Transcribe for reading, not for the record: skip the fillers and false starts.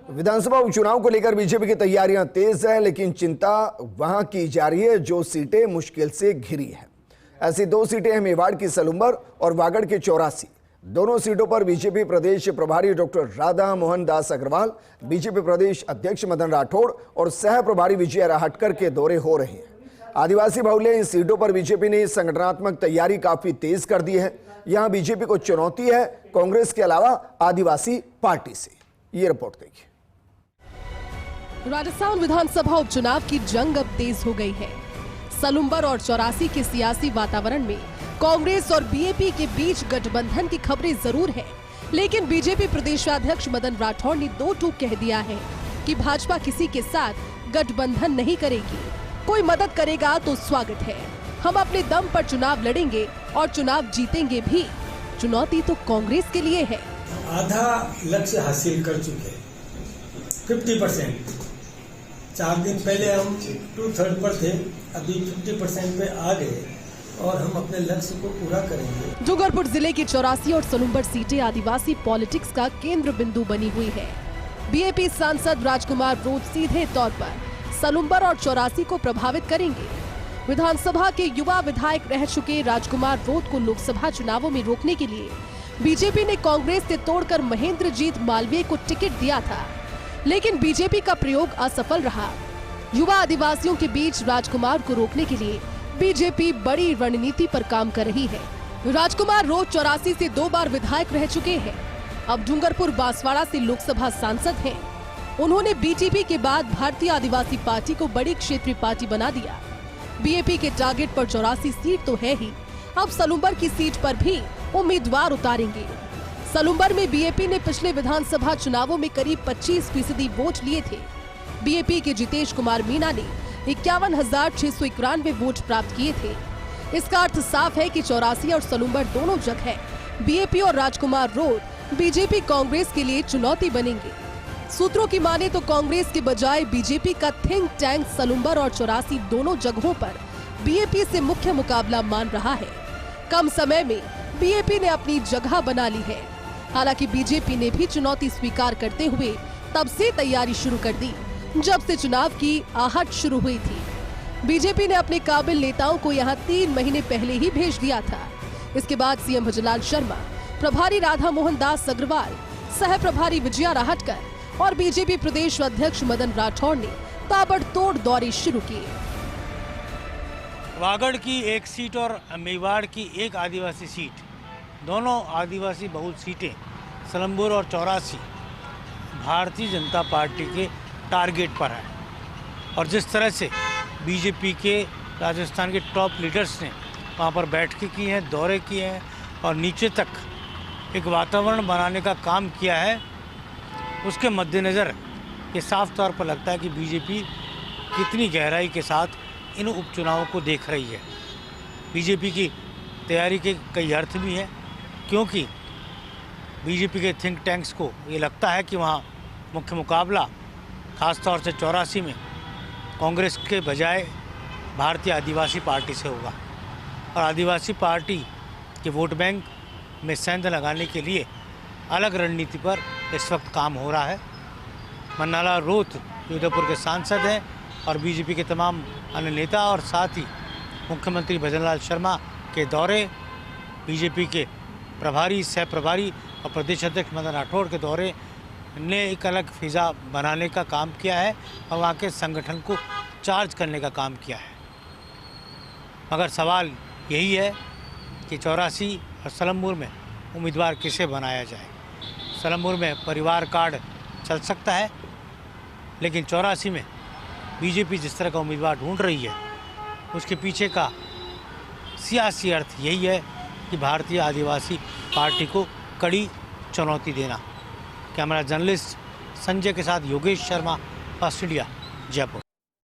विधानसभा उपचुनाव को लेकर बीजेपी की तैयारियां तेज है, लेकिन चिंता वहां की जा रही है जो सीटें मुश्किल से घिरी है। ऐसी दो सीटें हैं मेवाड़ की सलुम्बर और वागड़ के 84। दोनों सीटों पर बीजेपी प्रदेश प्रभारी डॉक्टर राधा मोहन दास अग्रवाल, बीजेपी प्रदेश अध्यक्ष मदन राठौड़ और सह प्रभारी विजय राहटकर के दौरे हो रहे हैं। आदिवासी बहुल्य इन सीटों पर बीजेपी ने संगठनात्मक तैयारी काफी तेज कर दी है। यहां बीजेपी को चुनौती है कांग्रेस के अलावा आदिवासी पार्टी से। ये रिपोर्ट देखिए। राजस्थान विधानसभा उपचुनाव की जंग अब तेज हो गई है। सलुम्बर और 84 के सियासी वातावरण में कांग्रेस और बीएपी के बीच गठबंधन की खबरें जरूर है, लेकिन बीजेपी प्रदेशाध्यक्ष मदन राठौड़ ने दो टूक कह दिया है कि भाजपा किसी के साथ गठबंधन नहीं करेगी। कोई मदद करेगा तो स्वागत है। हम अपने दम पर चुनाव लड़ेंगे और चुनाव जीतेंगे भी। चुनौती तो कांग्रेस के लिए है। आधा लक्ष्य हासिल कर चुके, 50%। 4 दिन पहले हम 2/3 पर थे, अभी 50% पे आ गए और हम अपने लक्ष्य को पूरा करेंगे। डूंगरपुर जिले की 84 और सलुम्बर सीटें आदिवासी पॉलिटिक्स का केंद्र बिंदु बनी हुई है। बीएपी सांसद राजकुमार रोध सीधे तौर पर सलुम्बर और 84 को प्रभावित करेंगे। विधानसभा के युवा विधायक रह चुके राजकुमार रोध को लोकसभा चुनावों में रोकने के लिए बीजेपी ने कांग्रेस से तोड़कर महेंद्रजीत मालवीय को टिकट दिया था, लेकिन बीजेपी का प्रयोग असफल रहा। युवा आदिवासियों के बीच राजकुमार को रोकने के लिए बीजेपी बड़ी रणनीति पर काम कर रही है। राजकुमार रोज 84 से 2 बार विधायक रह चुके हैं। अब डूंगरपुर बांसवाड़ा से लोकसभा सांसद हैं। उन्होंने बीटीपी के बाद भारतीय आदिवासी पार्टी को बड़ी क्षेत्रीय पार्टी बना दिया। बीएपी के टारगेट पर 84 सीट तो है ही, अब सलुम्बर की सीट पर भी उम्मीदवार उतारेंगे। सलुम्बर में बीएपी ने पिछले विधानसभा चुनावों में करीब 25% वोट लिए थे। बीएपी के जितेश कुमार मीणा ने 51,691 वोट प्राप्त किए थे। इसका अर्थ साफ है कि 84 और सलुम्बर दोनों जगह बीएपी और राजकुमार रोध बीजेपी कांग्रेस के लिए चुनौती बनेंगे। सूत्रों की माने तो कांग्रेस के बजाय बीजेपी का थिंक टैंक सलुम्बर और 84 दोनों जगहों पर बीएपी से मुख्य मुकाबला मान रहा है। कम समय में बीएपी ने अपनी जगह बना ली है। हालांकि बीजेपी ने भी चुनौती स्वीकार करते हुए तब से तैयारी शुरू कर दी जब से चुनाव की आहट शुरू हुई थी। बीजेपी ने अपने काबिल नेताओं को यहां 3 महीने पहले ही भेज दिया था। इसके बाद सीएम भजनलाल शर्मा, प्रभारी राधा मोहन दास अग्रवाल, सह प्रभारी विजय राहटकर और बीजेपी प्रदेश अध्यक्ष मदन राठौड़ ने ताबड़तोड़ दौरे शुरू किए। वागड़ की 1 सीट और मेवाड़ की 1 आदिवासी सीट, दोनों आदिवासी बहुल सीटें सलुम्बर और 84 भारतीय जनता पार्टी के टारगेट पर है। और जिस तरह से बीजेपी के राजस्थान के टॉप लीडर्स ने वहाँ पर बैठकें की हैं, दौरे किए हैं और नीचे तक एक वातावरण बनाने का काम किया है, उसके मद्देनज़र ये साफ तौर पर लगता है कि बीजेपी कितनी गहराई के साथ इन उपचुनावों को देख रही है। बीजेपी की तैयारी के कई अर्थ भी हैं, क्योंकि बीजेपी के थिंक टैंक्स को ये लगता है कि वहाँ मुख्य मुकाबला खासतौर से 84 में कांग्रेस के बजाय भारतीय आदिवासी पार्टी से होगा और आदिवासी पार्टी के वोट बैंक में सेंध लगाने के लिए अलग रणनीति पर इस वक्त काम हो रहा है। मन्नाला रोध उदयपुर के सांसद हैं और बीजेपी के तमाम अन्य नेता और साथ ही मुख्यमंत्री भजनलाल शर्मा के दौरे, बीजेपी के प्रभारी, सह प्रभारी और प्रदेश अध्यक्ष मदन राठौड़ के दौरे ने एक अलग फिजा बनाने का काम किया है और वहाँ के संगठन को चार्ज करने का काम किया है। मगर सवाल यही है कि 84 और सलुम्बर में उम्मीदवार किसे बनाया जाए। सलुम्बर में परिवार कार्ड चल सकता है, लेकिन 84 में बीजेपी जिस तरह का उम्मीदवार ढूंढ रही है, उसके पीछे का सियासी अर्थ यही है कि भारतीय आदिवासी पार्टी को कड़ी चुनौती देना। कैमरा जर्नलिस्ट संजय के साथ योगेश शर्मा, फर्स्ट इंडिया, जयपुर।